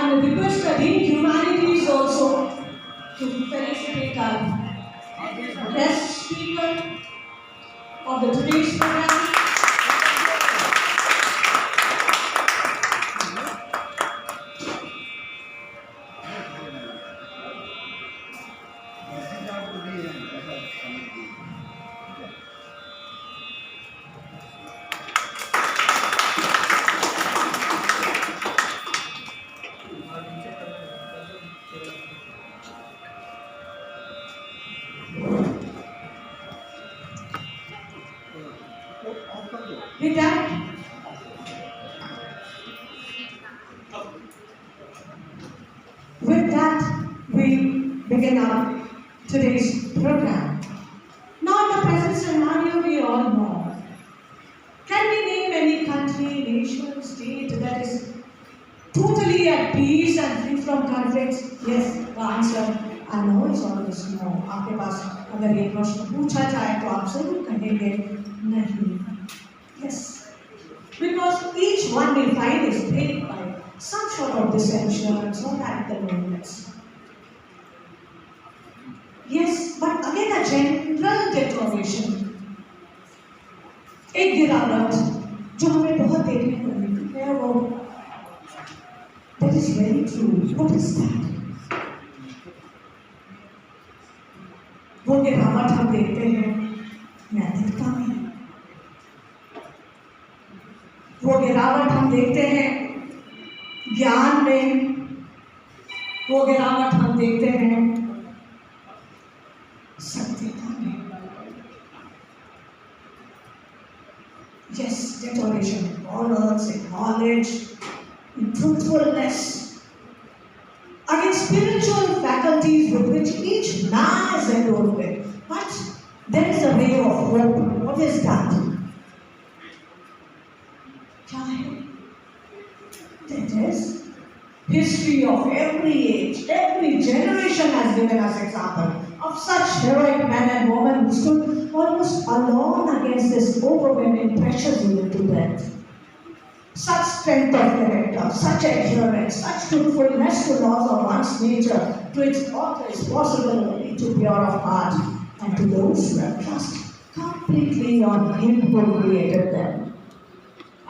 and request the Dean Humanities also to felicitate our guest speaker of the today's program. With that, we begin our today's program. Now, the present scenario we all know. Can we name any country, nation, state that is totally at peace and free from conflicts? Yes, the answer I know is always no. आपके पास अगर ये प्रश्न पूछा जाए तो आप जरूर कहेंगे नहीं. Yes, because each one we find is plagued by some sort of dissensions or radical movements. Yes, but again a general declaration. एक गिरावट जो हमें बहुत देखने को मिलती है वो that is very true. What is that? वो गिरावट हम देखते हैं नैतिकता में. वो गिरावट हम देखते हैं ज्ञान में. वो गिरावट हम देखते हैं सत्यता में. Yes, deterioration in morals, in knowledge, in truthfulness, against spiritual faculties with which each man is endowed with. But there is a way of hope. What is that? क्या है? That is history of every age, every generation has given us example of such heroic men and women who stood almost alone against this overwhelming pressure given to death. Such strength of character, such adherence, such truthfulness to laws of one's nature, to its author is possible only to pure of heart and to those who have trust completely on Him who created them.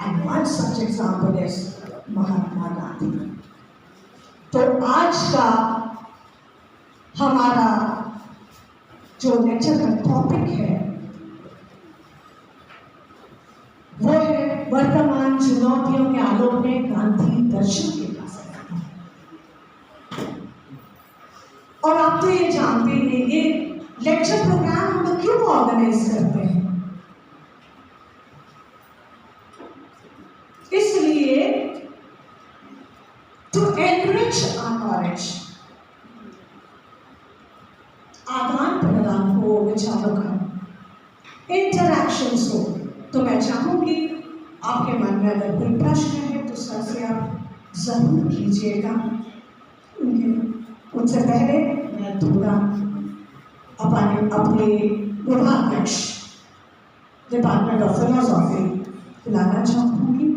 And one such example is Mahatma Gandhi. तो आज का हमारा जो lecture का topic है वो है वर्तमान चुनौतियों के आलोक में गांधी दर्शन के पास. और आप तो ये जानते हैं ये लेक्चर प्रोग्राम हम लोग क्यों ऑर्गेनाइज करते हैं. इसलिए to enrich our knowledge, आदान प्रदान हो, विचारों का इंटरैक्शंस हो. तो मैं चाहूंगी आपके मन में अगर कोई प्रश्न है तो सर से आप जरूर कीजिएगा. उनसे पहले मैं थोड़ा अपने विभागाध्यक्ष डिपार्टमेंट ऑफ फिलोसॉफी बुलाना चाहूंगी.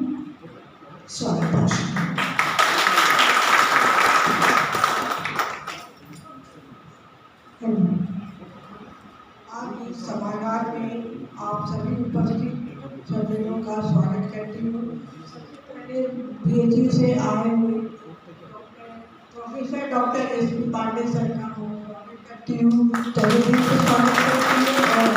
स्वागत भाषण. आज इस सभागार में आप सभी उपस्थित सज्जनों का स्वागत करती हूँ. पहले पीएचडी से आए हुए professor doctor S P. Pandey sir का स्वागत करती हूँ. चौधरी को स्वागत करती हूँ और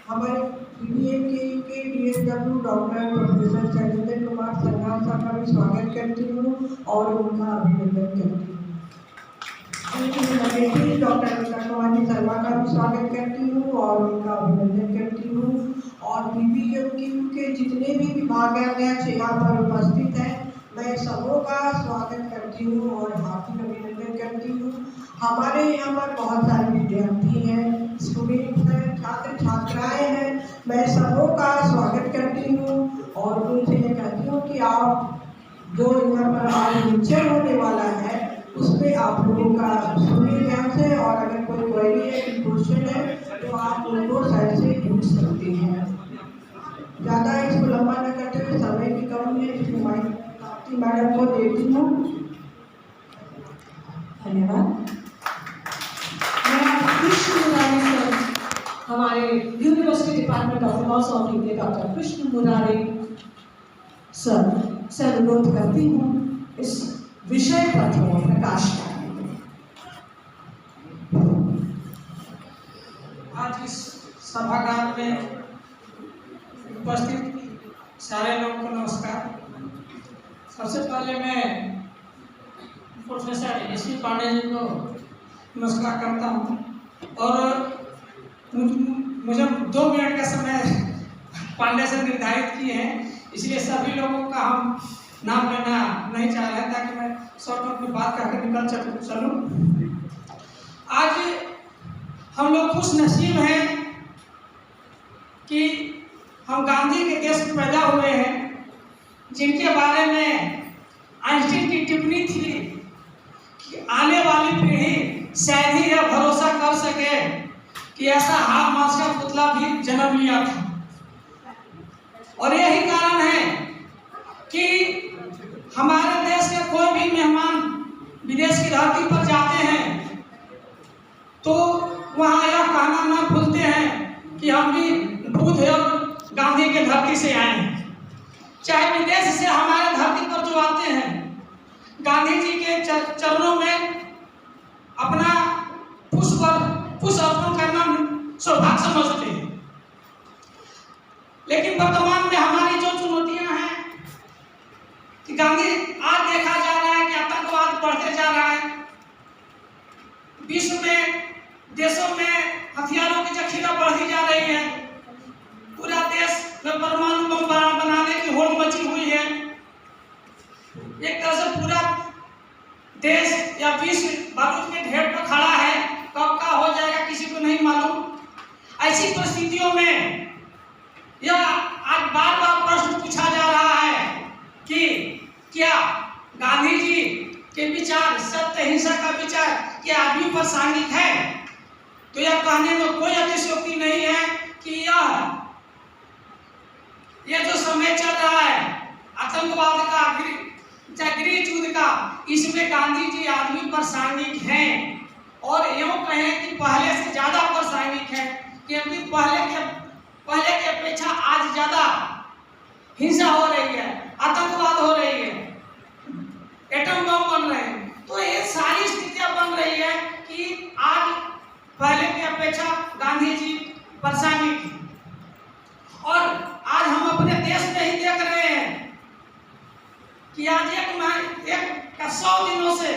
हमारे बीबीए के DSW doctor professor Shailendra Kumar सरकार साहब का भी स्वागत करती हूँ और उनका अभिनंदन करती हूँ. डॉक्टर कुमारी शर्मा का भी स्वागत करती हूँ और उनका अभिनंदन करती हूँ. और बीबीएमक्यू के जितने भी विभागाध्यक्ष यहाँ पर उपस्थित हैं मैं सबों का स्वागत करती हूँ और हार्दिक अभिनंदन करती हूँ. हमारे यहाँ पर बहुत सारे विद्यार्थी हैं, स्टूडेंट हैं, छात्र छात्राएँ हैं. मैं सबों का स्वागत करती हूँ और उनसे ये कहती हूँ कि आप जो यहाँ पर आज लेक्चर होने वाला है उस पर आप लोगों का सुनिए ध्यान से. और अगर कोई क्वेरी है, क्वेश्चन है तो आप उनको साइड से पूछ सकते हैं. ज़्यादा इसको लंबा न करते हुए, समय की कमी है इसको माइक काफ़ी कि मैडम को देती हूँ। धन्यवाद। मैं कृष्ण मुरारी सर, हमारे यूनिवर्सिटी डिपार्टमेंट ऑफ फिलोसॉफी के डॉक्टर कृष्ण मुरारी सर से अनुरोध करती हूँ इस विषय पर थोड़ा प्रकाश डालने। आज इस सभागार में उपस्थित सारे लोगों को नमस्कार। सबसे पहले मैं प्रोफेसर एस.वी. पांडे जी को नमस्कार करता हूँ और मुझे 2 मिनट का समय पांडे से निर्धारित किए हैं, इसलिए सभी लोगों का हम नाम लेना नहीं चाह रहे हैं ताकि मैं शॉर्ट में बात करके निकल चलूँ। आज हम लोग खुश नसीब हैं कि हम गांधी के देश में पैदा हुए हैं, जिनके बारे में आइंस्टीन की टिप्पणी थी कि आने वाली पीढ़ी शायद ही यह भरोसा कर सके कि ऐसा हाथ मांस का पुतला भी जन्म लिया था। और यही कारण है कि हमारे देश के कोई भी मेहमान विदेश की धरती पर जाते हैं तो वहाँ यह कहना ना भूलते हैं कि हम भी बुद्ध और गांधी के धरती से आए हैं। चाहे विदेश से हमारे धरती पर जो आते हैं, गांधी जी के चरणों में अपना पुष्प अर्पण करना सौभाग्य समझते हैं। लेकिन वर्तमान में हमारी जो चुनौतियां हैं कि गांधी आज देखा जा रहा है कि आतंकवाद बढ़ते जा रहा है, विश्व में देशों में हथियारों की जखीरा बढ़ती जा रही है, पूरा देश में परमाणु बम बनाने की होड़ मची हुई है। एक तरह से पूरा देश या विश्व बारूद के ढेर पर खड़ा है, कब का हो जाएगा किसी को नहीं मालूम। ऐसी परिस्थितियों में यह आज बार बार प्रश्न पूछा जा रहा है कि क्या गांधी जी के विचार सत्य अहिंसा का विचार क्या आदमी पर प्रासंगिक है? तो यह कहने में कोई अतिशयोक्ति नहीं है कि यह जो समय चल रहा है आतंकवाद का, गृह युद्ध का, इसमें गांधी जी आदमी पर प्रासंगिक हैं। और यूँ कहें कि पहले से ज्यादा प्रासंगिक है, क्योंकि पहले की अपेक्षा आज ज्यादा हिंसा हो रही है, आतंकवाद हो रही है, एटम बम बन रहे हैं। तो ये सारी स्थितियां बन रही है कि आज पहले की अपेक्षा गांधी जी प्रासंगिक हैं। और आज हम अपने देश में ही देख रहे हैं कि आज एक 100 दिनों से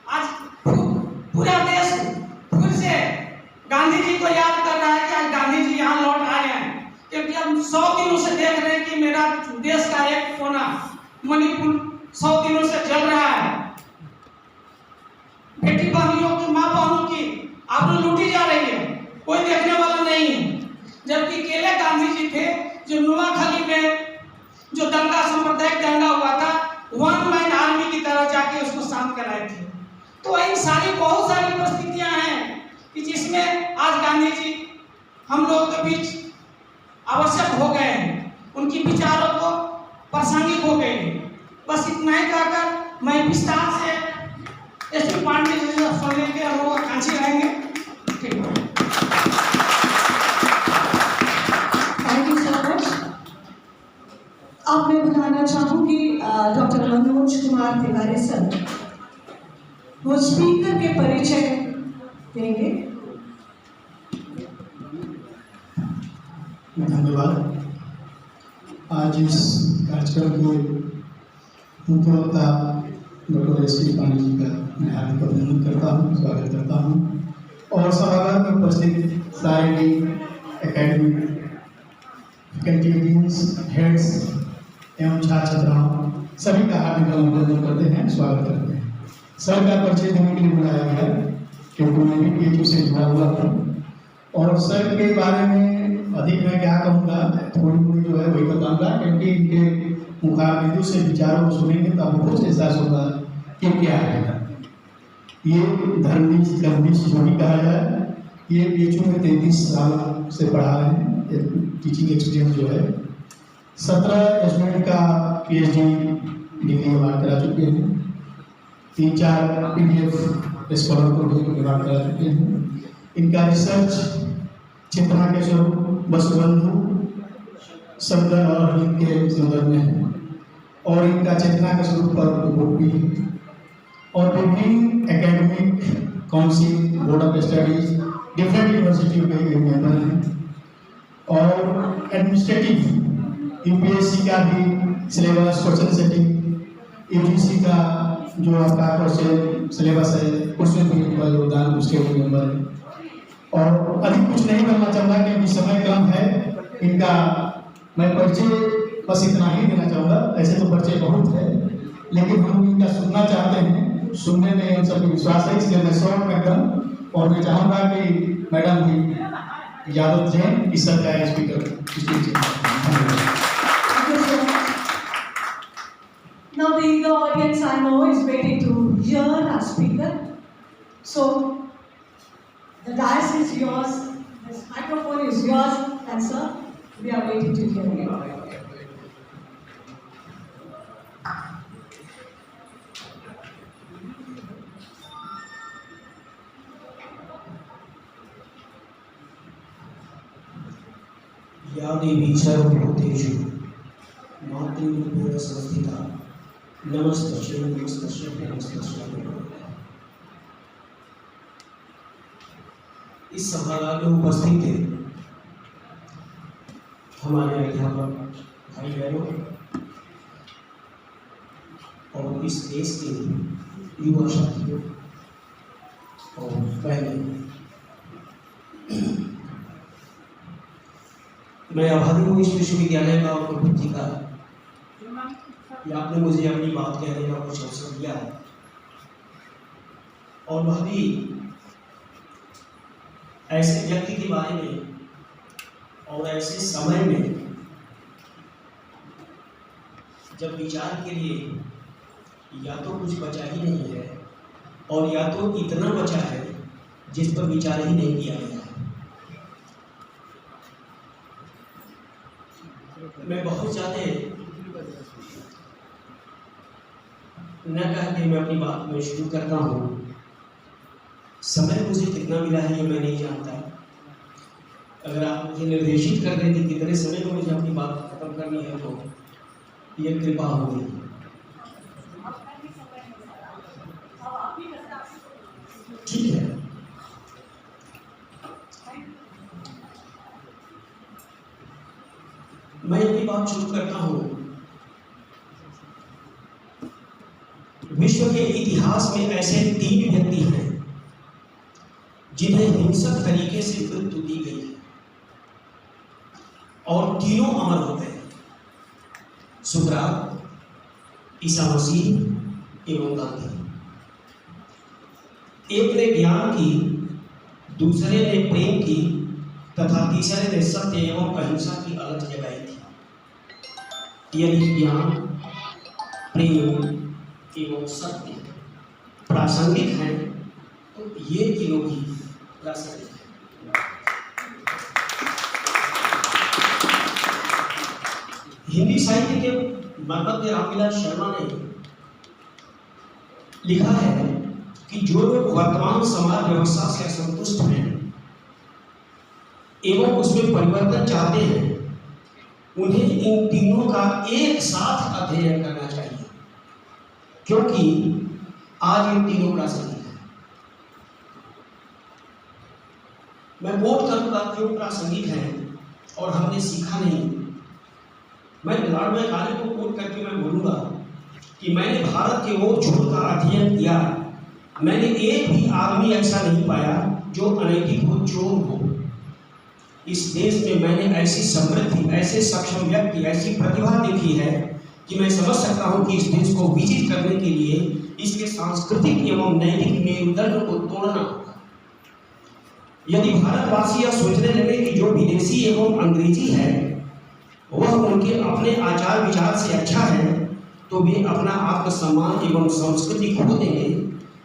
आज पूरा देश फिर से गांधी जी को याद कर रहा है कि आज गांधी जी यहाँ लौट आए हैं। क्योंकि हम 100 दिनों से देख रहे हैं कि मेरा देश का एक कोना मणिपुर 100 दिनों से चल रहा है, बेटी बहनियों की, माँ बहनों की आबरू लूटी जा रही है, कोई देखने वाला नहीं है। जबकि केले गांधी जी थे जो नुआखली में जो दंगा, सांप्रदायिक दंगा हुआ था, 1 मैन आर्मी की तरह जाके उसको शांत कराए थे। तो इन सारी बहुत सारी परिस्थितियां हैं कि जिसमें आज गांधी जी हम लोगों के बीच आवश्यक हो गए हैं, उनकी विचारों को प्रासंगिक हो गए। बस इतना ही कहकर मैं विस्तार से एस.वी. पांडे जी से सुनने के हम लोग आकांक्षी रहेंगे। Thank you so much. अब मैं बुलाना चाहूंगी डॉक्टर मनोज कुमार तिवारी सर, वो स्पीकर के परिचय देंगे। धन्यवाद। आज इस कार्यक्रम के मुख्य वक्ता डॉक्टर एस.वी. पांडे जी का मैं हार्दिक अभिनंदन करता हूँ, स्वागत करता हूँ। और सभागार में उपस्थित सारे एकेडमिक फैकल्टी डीन्स, हेड्स एवं छात्र छात्राओं सभी का हार्दिक अभिनंदन करते हैं, स्वागत करते हैं। सर का परिचय देने के लिए बुलाया गया क्योंकि मैं भी PHU से जुड़ा हुआ हूँ और सर के बारे में अधिक मैं क्या कहूँगा, थोड़ी थोड़ी जो है वही बताऊँगा, क्योंकि इनके मुखाबिदों से विचारों को सुनेंगे तो आपको कुछ एहसास होगा कि क्या है। ये धर्मनीश जो भी कहा जाए, ये PHU में 33 साल से पढ़ा रहे हैं, टीचिंग एक्सपीरियंस जो है। 17 स्टूडेंट का PhD डिग्री अवार्ड करा चुके हैं, 3-4 PDF स्कॉलर को भी अवार्ड करा चुके हैं। इनका रिसर्च चेतना के स्वरूप, वसुबंधु, शब्दन और हिंद के संदर्भ में है, और इनका चेतना के स्वरूप पर बुक भी है, और विभिन्न academic council, board of studies, different university के मेंबर हैं, और एडमिनिस्ट्रेटिव UPSC का भी सिलेबस, क्वेश्चन सेटिंग, UGC का जो आपका क्वेश्चन सिलेबस है उसमें भी इनका योगदान, उसके भी मेंबर है। और अधिक कुछ नहीं करना चाहूँगा क्योंकि समय कम है। इनका मैं परिचय बस इतना ही देना चाहूँगा, ऐसे तो परिचय बहुत है, लेकिन हम इनका सुनना चाहते हैं, सुनने में हम सबको विश्वास है, इसलिए मैं शॉर्ट में करूँ। और मैं चाहूँगा कि मैडम भी इजाज़त दें इस सत्र का speaker. Now the audience I know is waiting to hear our speaker. So the dais is yours, this microphone is yours, and sir, we are waiting to hear you. या देवी सर्वभूतेषु मातृरूपेण संस्थिता नमस्तस्यै नमस्तस्यै नमस्तस्यै। इस सभागार में उपस्थित थे हमारे अध्यापक भाई बहनों और इस देश के युवा साथियों और बहनों, मैं आभारी हूँ इस विश्वविद्यालय का और प्रभु जी का कि आपने मुझे अपनी बात कहने का कुछ अवसर दिया है, और वह भी ऐसे व्यक्ति के बारे में और ऐसे समय में जब विचार के लिए या तो कुछ बचा ही नहीं है और या तो इतना बचा है जिस पर विचार ही नहीं किया गया है। मैं बहुत ज़्यादा न कह के मैं अपनी बात में शुरू करता हूँ। समय मुझे कितना मिला है ये मैं नहीं जानता। अगर आप मुझे निर्देशित कर दें कि कितने समय में मुझे अपनी बात खत्म करनी है तो ये कृपा होगी। ठीक है, मैं अपनी बात शुरू करता हूँ। विश्व के इतिहास में ऐसे 3 व्यक्ति हैं जिन्हें हिंसक तरीके से मृत्यु दी गई है और तीनों अमर हो गए। सुकरात, ईसा मसीह एवं गांधी। एक ने ज्ञान की, दूसरे ने प्रेम की तथा तीसरे ने सत्य एवं अहिंसा की अलख जगाई थी। यदि ज्ञान, प्रेम एवं सत्य प्रासंगिक हैं तो ये तीनों भी प्रासंगिक हैं। हिंदी साहित्य के मर्मज्ञ रामविलास शर्मा ने लिखा है कि जो लोग वर्तमान समाज व्यवस्था से असंतुष्ट हैं एवं उसमें परिवर्तन चाहते हैं, उन्हें इन तीनों का एक साथ अध्ययन करना चाहिए, क्योंकि आज ये तीनों प्रासंगिक हैं। मैं कोट करूंगा क्यों प्रासंगिक हैं और हमने सीखा नहीं। मैं लॉर्ड मैकाले को कोट करके मैं बोलूंगा कि मैंने भारत के वो छोर का अध्ययन किया, मैंने एक भी आदमी ऐसा नहीं पाया जो अनैतिक हो, चोर हो। इस देश में मैंने ऐसी समृद्धि, ऐसे सक्षम व्यक्ति, ऐसी प्रतिभा देखी है कि मैं समझ सकता हूं कि इस देश को विजित करने के लिए इसके सांस्कृतिक एवं नैतिक मेरुदंड को तोड़ना होगा। यदि भारतवासी यह सोचने लगे कि जो विदेशी एवं अंग्रेजी है वह उनके अपने आचार विचार से अच्छा है, तो वे अपना आत्मसम्मान एवं संस्कृति खो देंगे।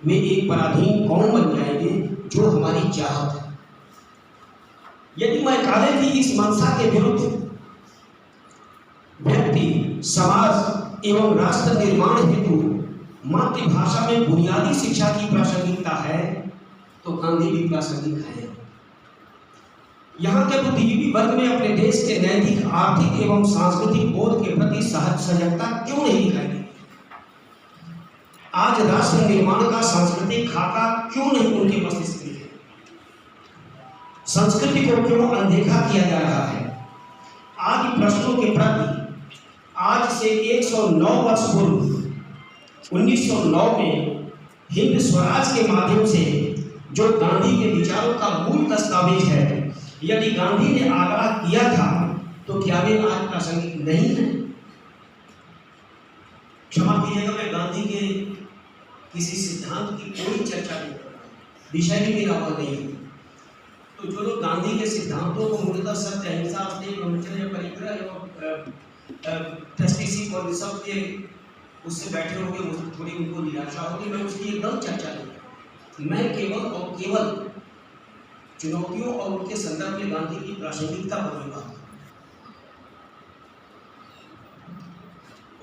वे एक पराधीन कौम बन जाएंगे जो हमारी चाहत है। यदि मैकाले की इस मंशा के विरुद्ध व्यक्ति, समाज एवं राष्ट्र निर्माण हेतु मातृभाषा में बुनियादी शिक्षा की प्रासंगिकता है तो गांधी भी प्रासंगिक है। यहाँ के बुद्धिजीवी वर्ग में अपने देश के नैतिक, आर्थिक एवं सांस्कृतिक बोध के प्रति सजगता क्यों नहीं दिखाई देती? आज राष्ट्र निर्माण का सांस्कृतिक खाका क्यों नहीं उनके मस्तिष्क में है? संस्कृति को क्यों अनदेखा किया जा रहा है? आज प्रश्नों के प्रति आज से 109 वर्ष पूर्व 1909 में हिंद स्वराज के माध्यम से जो गांधी के विचारों का मूल दस्तावेज है, यदि गांधी ने आग्रह किया था तो क्या वे आज प्रासंगिक नहीं है? क्षमा कीजिएगा, मैं गांधी के किसी सिद्धांत की कोई चर्चा नहीं कर रहा, विषय भी मेरा वह नहीं है। तो जो लोग गांधी के सिद्धांतों को मूलतः सत्य, अहिंसा, ब्रह्मचर्य, परिग्रह एवं ट्रस्टीशिप और सब के उससे बैठे होंगे, थोड़ी उनको निराशा होगी। मैं उसकी एकदम चर्चा नहीं कर, मैं केवल और केवल चुनौतियों और उनके संदर्भ में गांधी की प्रासंगिकता बोलूंगा।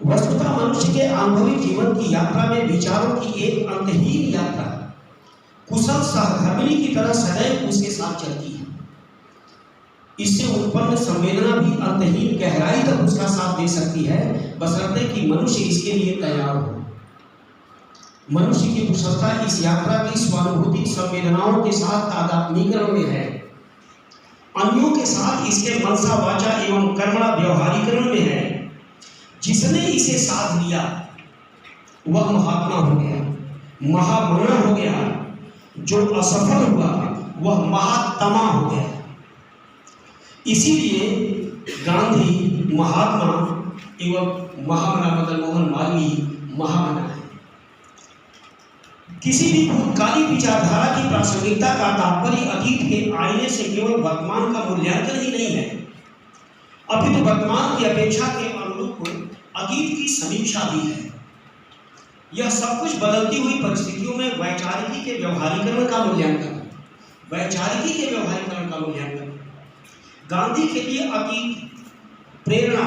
वस्तुतः मनुष्य के अनुभवी जीवन की यात्रा में विचारों की एक अंतहीन यात्रा कुशल सहधर्मिणी की तरह सदैव उसके साथ चलती है। इससे उत्पन्न संवेदना भी अंतहीन गहराई तक उसका साथ दे सकती है, बशर्ते कि मनुष्य इसके लिए तैयार हो। मनुष्य की कुशलता इस यात्रा की स्वानुभूति संवेदनाओं के साथ तादात्मीकरण में है, अन्यों के साथ इसके मनसा, वाचा एवं कर्मणा व्यवहारीकरण में है। जिसने इसे साध लिया वह महात्मा हो गया, महामना हो गया। जो असफल हुआ वह महात्मा हो गया। इसीलिए गांधी महात्मा एवं महामना मदन मोहन मालवीय महामना है। किसी भी भूतकालीन विचारधारा की प्रासंगिकता का तात्पर्य अतीत के आईने से केवल वर्तमान का मूल्यांकन ही नहीं है, अपितु वर्तमान की अपेक्षा के अनुरूप अतीत की समीक्षा भी है। यह सब कुछ बदलती हुई परिस्थितियों में वैचारिकी के व्यवहारीकरण का मूल्यांकन, वैचारिकी के व्यवहारीकरण का मूल्यांकन। गांधी के लिए अतीत प्रेरणा,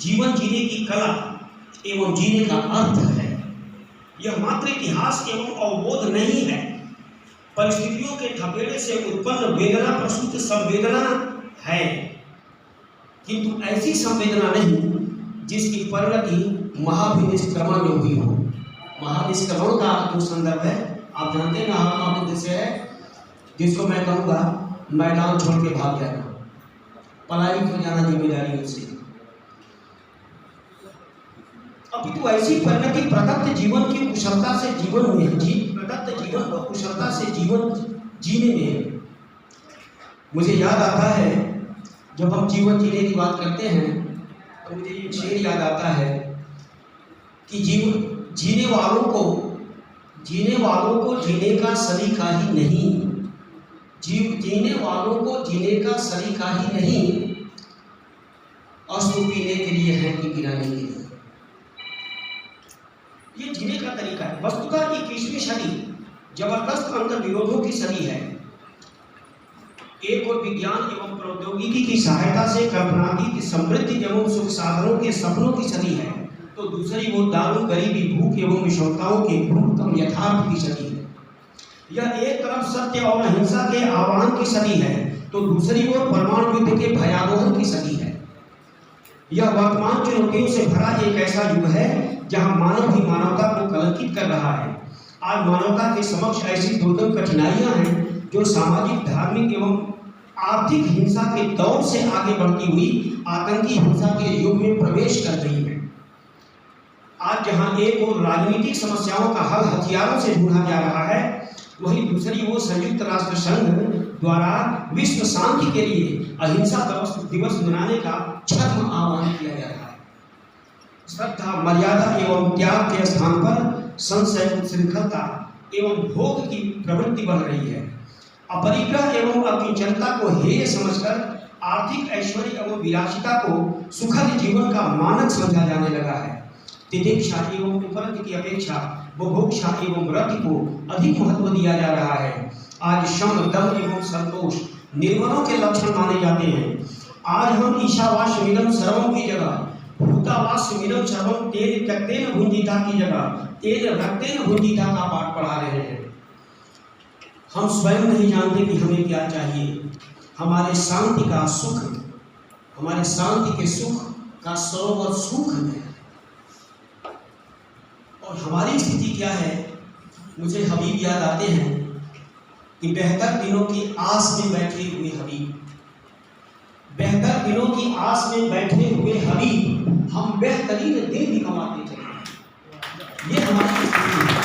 जीवन जीने की कला एवं जीने का अर्थ है। यह मात्र इतिहास एवं अवबोध नहीं है, परिस्थितियों के थपेड़े से उत्पन्न वेदना प्रसूत संवेदना है, किंतु ऐसी संवेदना नहीं जिसकी परिणति महाविनिष्क्रमण में हुई हो। महाविनिष्क्रमण का जो संदर्भ है आप जानते हैं, महाविनिष्क्रमण से है जिसको मैं कहूँगा मैदान छोड़ के भाग जाना, पलायित हो जाना जिम्मेदारियों से। अपितु ऐसी परिणति प्रदत्त जीवन की कुशलता से जीवन में प्रदत्त जीवन को कुशलता से जीवन जीने में। मुझे याद आता है जब हम जीवन जीने की बात करते हैं तो मुझे ये शेर याद आता है कि जीने वालों को जीने का सलीका ही नहीं, जीने वालों को जीने का सलीका ही नहीं, अश्रु पीने के लिए है कि गिराने के लिए। ये जीने का तरीका है। वस्तुतः 21वीं सदी जबरदस्त अंतर्विरोधों की सदी है। एक और विज्ञान एवं प्रौद्योगिकी की सहायता से कल्पनातीत समृद्धि एवं सुख साधनों के सपनों की सदी है, तो दूसरी वो दारू, गरीबी, भूख एवं विषमताओं के क्रूरतम यथार्थ की सदी है। यह एक तरफ सत्य और अहिंसा के आह्वान की सदी है, तो दूसरी ओर परमाणु युद्ध के भयावह की सदी है। यह वर्तमान चुनौतियों से भरा एक ऐसा युग है जहां मानव ही मानवता को कलंकित कर रहा है। आज मानवता के समक्ष ऐसी दुर्गम कठिनाइयां हैं जो सामाजिक, धार्मिक एवं आर्थिक हिंसा के दौर से आगे बढ़ती हुई आतंकी हिंसा के युग में प्रवेश कर रही है। आज जहां एक और राजनीतिक समस्याओं का हल हथियारों से ढूंढा जा रहा है, वहीं दूसरी ओर संयुक्त राष्ट्र संघ द्वारा विश्व शांति के लिए अहिंसा दिवस मनाने का छद्म आह्वान किया जा रहा है। श्रद्धा, मर्यादा एवं त्याग के स्थान पर संशय, उच्छृंखलता एवं भोग की प्रवृत्ति बढ़ रही है। अपरिग्रह एवं अकिंचनता को हेय समझकर आर्थिक ऐश्वर्य एवं विलासिता को सुखद जीवन का मानक समझा जाने लगा है। तितिक्षा एवं उपरति की अपेक्षा बुभुक्षा एवं व्रत को अधिक महत्व दिया जा रहा है। आज शम, दम एवं संतोष निर्मलों के लक्षण माने जाते हैं। आज हम ईशावास्य मिलम सर्वम की जगह भूतावास्य मिलम सर्वम तेज त्यक्तेन भुंजिता की जगह तेज रक्तेन भुंजिता का पाठ पढ़ा रहे हैं। हम स्वयं नहीं जानते कि हमें क्या चाहिए। हमारे शांति का सुख, हमारे शांति के सुख का सरोवर सुख है। और हमारी स्थिति क्या है? मुझे हबीब याद आते हैं कि बेहतर दिनों की आस में बैठे हुए हबीब, बेहतर दिनों की आस में बैठे हुए हबीब, हम बेहतरीन दिन भी कमाते चले। ये हमारी स्थिति है।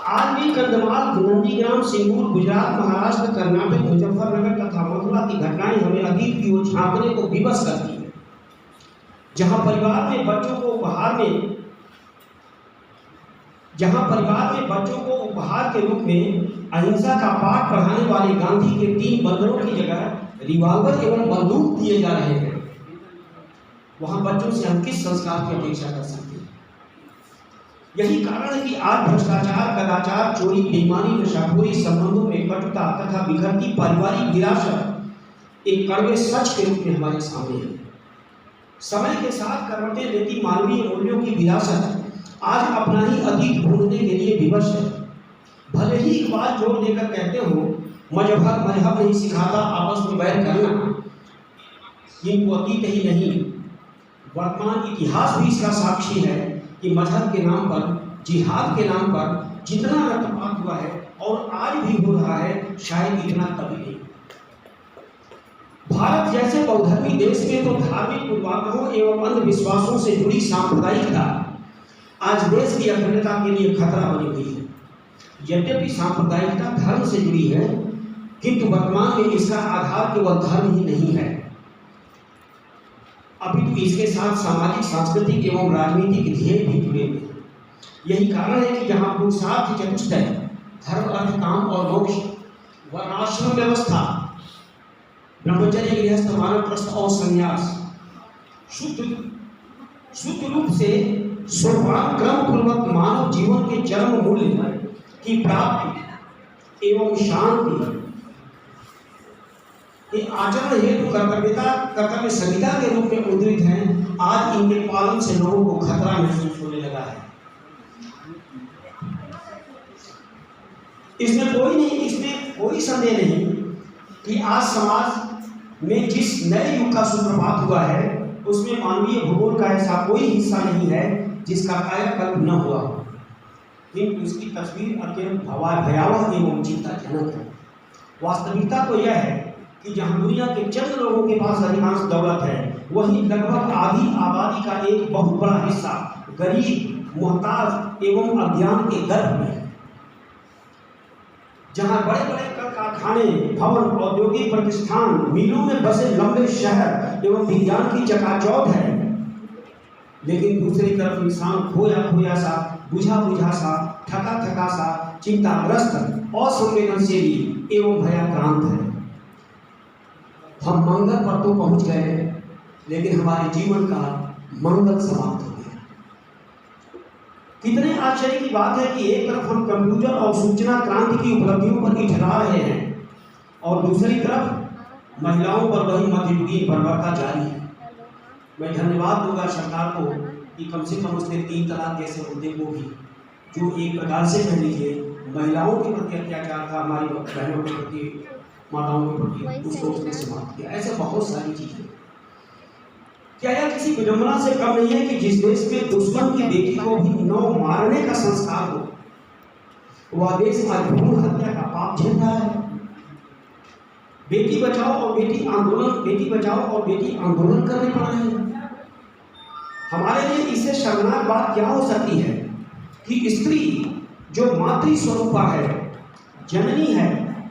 आज भी कंधमाल, नंदीग्राम, सिंगूर, गुजरात, महाराष्ट्र, कर्नाटक, मुजफ्फरनगर तथा मथुरा की घटनाएं हमें अतीत की ओर झांकने को विवश करती हैं। जहां परिवार में बच्चों को उपहार के रूप में अहिंसा का पाठ पढ़ाने वाले गांधी के 3 बंदरों की जगह रिवॉल्वर एवं बंदूक दिए जा रहे हैं, वहां बच्चों से हम किस संस्कार की अपेक्षा कर सकते हैं? यही कारण है कि आज भ्रष्टाचार, कदाचार, चोरी, बेईमानी, नशाखोरी, संबंधों में कटुता तथा बिखरती पारिवारिक विरासत एक कड़वे सच के रूप में हमारे सामने है। समय के साथ करवटें लेती मानवीय मूल्यों की विरासत आज अपना ही अतीत ढूंढने के लिए विवश है। भले ही एक बात जोर देकर कहते हो, मजहब नहीं सिखाता आपस में बैर करना, इनको अतीत ही नहीं, वर्तमान इतिहास भी इसका साक्षी है कि मजहब के नाम पर, जिहाद के नाम पर जितना रक्तपात हुआ है और आज भी हो रहा है, शायद इतना कभी नहीं। भारत जैसे बहुधर्मी देश में तो धार्मिक पूर्वाग्रहों एवं अंधविश्वासों से जुड़ी सांप्रदायिकता आज देश की अखंडता के लिए खतरा बनी हुई है। यद्यपि सांप्रदायिकता धर्म से जुड़ी है, किंतु वर्तमान में इसका आधार केवल धर्म ही नहीं है, अभी तो इसके साथ सामाजिक, सांस्कृतिक एवं राजनीतिक ध्येय भी जुड़े हुए हैं। यही कारण है कि जहां पुरुषार्थ चतुष्टय, धर्म, अर्थ, काम और मोक्ष, वर्णाश्रम व्यवस्था, ब्रह्मचर्य, गृहस्थ, वानप्रस्थ और संन्यास शुद्ध रूप से सोपान क्रम पूर्वक मानव जीवन के चरम मूल्य की प्राप्ति एवं शांति के आचरण हेतु कर्तव्य संहिता के रूप में उद्धृत हैं। आज इनके पालन से लोगों को खतरा महसूस होने लगा है। इसमें कोई संदेह नहीं कि आज समाज में जिस नए युग का सूत्रपात हुआ है, उसमें मानवीय भूगोल का ऐसा कोई हिस्सा नहीं है जिसका कायाकल्प न हुआ, किंतु इसकी तस्वीर अत्यंत भयावह एवं चिंताजनक है। वास्तविकता तो यह है कि जहां दुनिया के चंद लोगों के पास अधिकांश दौलत है, वहीं लगभग आधी आबादी का एक बहुत बड़ा हिस्सा गरीब, मुहताज एवं अज्ञान के गर्भ में है। जहां बड़े बड़े कारखाने, भवन, औद्योगिक प्रतिष्ठान, मिलों में बसे लंबे शहर एवं विज्ञान की चकाचौंध है, लेकिन दूसरी तरफ इंसान खोया सा, बुझा सा, थका सा, चिंताग्रस्त, असंवेदनशील एवं भयाक्रांत है। हम मंगल पर तो पहुंच गए, लेकिन हमारे जीवन का मंगल समाप्त हो गया। कितने आश्चर्य की बात है कि एक तरफ हम कंप्यूटर और सूचना क्रांति की उपलब्धियों पर इठला रहे हैं और दूसरी तरफ महिलाओं पर वही मध्ययुगीन बर्बरता जारी है। मैं धन्यवाद दूंगा सरकार को कि कम से कम उसने 3 तलाक जैसे मुद्दे को भी, जो एक प्रकार से कह लीजिए महिलाओं के प्रति अत्याचार था, हमारी बहनों के प्रति, माताओं के प्रति, उसको उसने समाप्त किया। ऐसे बहुत सारी चीजें। क्या यह किसी विडंबना से कम नहीं है कि जिस देश में दुश्मन की बेटी को भी नौ मारने का संस्कार हो, वह देश आज भ्रूण हत्या का पाप झेल रहा है। बेटी बचाओ और बेटी आंदोलन करने पड़ रहे हैं। हमारे लिए इससे शर्मनाक बात क्या हो सकती है कि स्त्री जो मातृ स्वरूपा है, जननी है,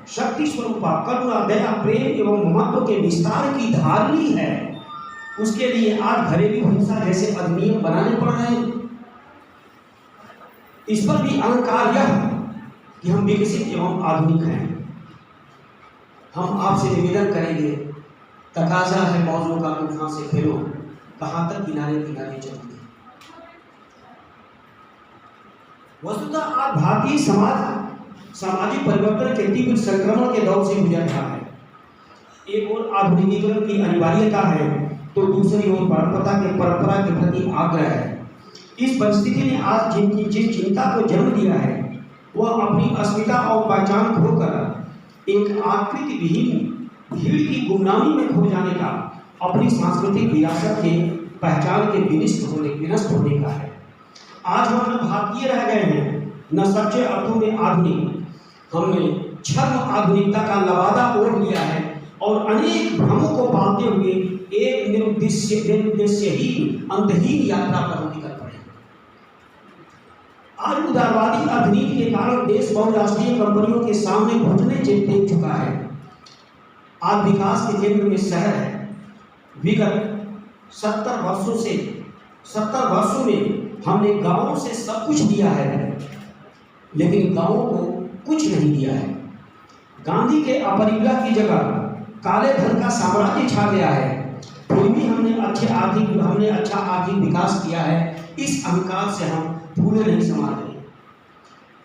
शक्ति स्वरूपा, करुणा, दया, प्रेम एवं महत्व के विस्तार की धारणी है, उसके लिए आज घरेलू हिंसा जैसे अधिनियम बनाने पड़ रहे हैं। इस पर भी अहंकार यह कि हम विकसित एवं आधुनिक हैं। हम आपसे निवेदन करेंगे, तकाजा है मौजों का तूफान से फेरो, कहां तक किनारे किनारे चलेंगे। वस्तुतः आज भारतीय सामाजिक परिवर्तन के तीव्र संक्रमण के दौर से गुजर रहा है। एक और आधुनिकीकरण की अनिवार्यता है तो दूसरी ओर परंपरा के प्रति आग्रह है। इस परिस्थिति ने आज जिस चिंता को जन्म दिया है वह अपनी अस्मिता और पहचान खोकर एक आकृति विहीन भीड़ की गुमनामी में खो जाने का, अपनी सांस्कृतिक विरासत के पहचान के विनष्ट होने का है। आज हम न भारतीय रह गए हैं, न सच्चे अर्थों में आधुनिक। हमने छद्म आधुनिकता का लबादा ओढ़ लिया है और अनेक भ्रमों को पालते हुए एक निरुद्देश्यहीन अंतहीन यात्रा पर निकल पड़े। आज उदारवादी अर्थनीति के कारण देश बहुराष्ट्रीय कंपनियों के सामने घुटने टेक चुका है। आज विकास के केंद्र में शहर है। विगत 70 वर्षों में हमने गांवों से सब कुछ दिया है, लेकिन गांवों को कुछ नहीं दिया है। गांधी के अपरिग्रह की जगह काले धन का साम्राज्य छा गया है। फिर भी हमने अच्छा आर्थिक विकास किया है। इस अहंकार से हम फूले नहीं समा रहे।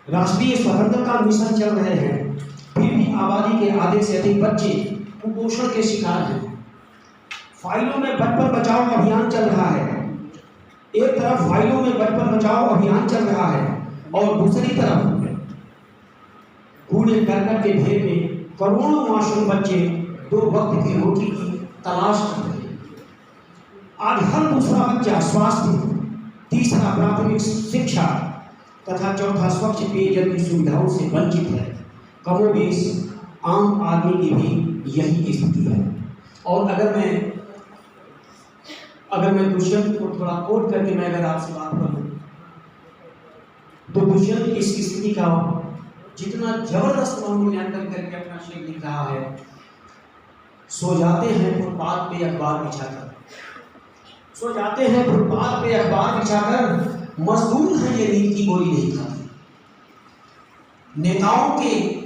राष्ट्रीय स्वतंत्रता मिशन चल रहे हैं, फिर भी आबादी के आधे से अधिक बच्चे कुपोषण के शिकार हैं। फाइलों में बचपन बचाओ अभियान चल रहा है। एक तरफ फाइलों में बचपन बचाओ अभियान चल रहा है और दूसरी तरफ कूड़े करकट के ढेर में करोड़ों मासूम बच्चे 2 वक्त की रोटी की तलाश कर रहे हैं। आज हर दूसरा बच्चा स्वास्थ्य, तीसरा प्राथमिक शिक्षा तथा चौथा स्वच्छ पेयजल की सुविधाओं से वंचित है। कमोबेश आम आदमी की भी यही स्थिति है। और अगर मैं दुष्यंत को थोड़ा कोट करके मैं अगर आपसे बात करूं तो दुष्यंत इस स्थिति का जितना जबरदस्त मूल्यांकन करके अपना शेर लिख रहा है। सो जाते हैं फुटपाथ पे अखबार बिछाकर, सो जाते हैं फुटपाथ पे अखबार बिछाकर, मजदूर हैं ये नींद की गोली नहीं खाते। नेताओं के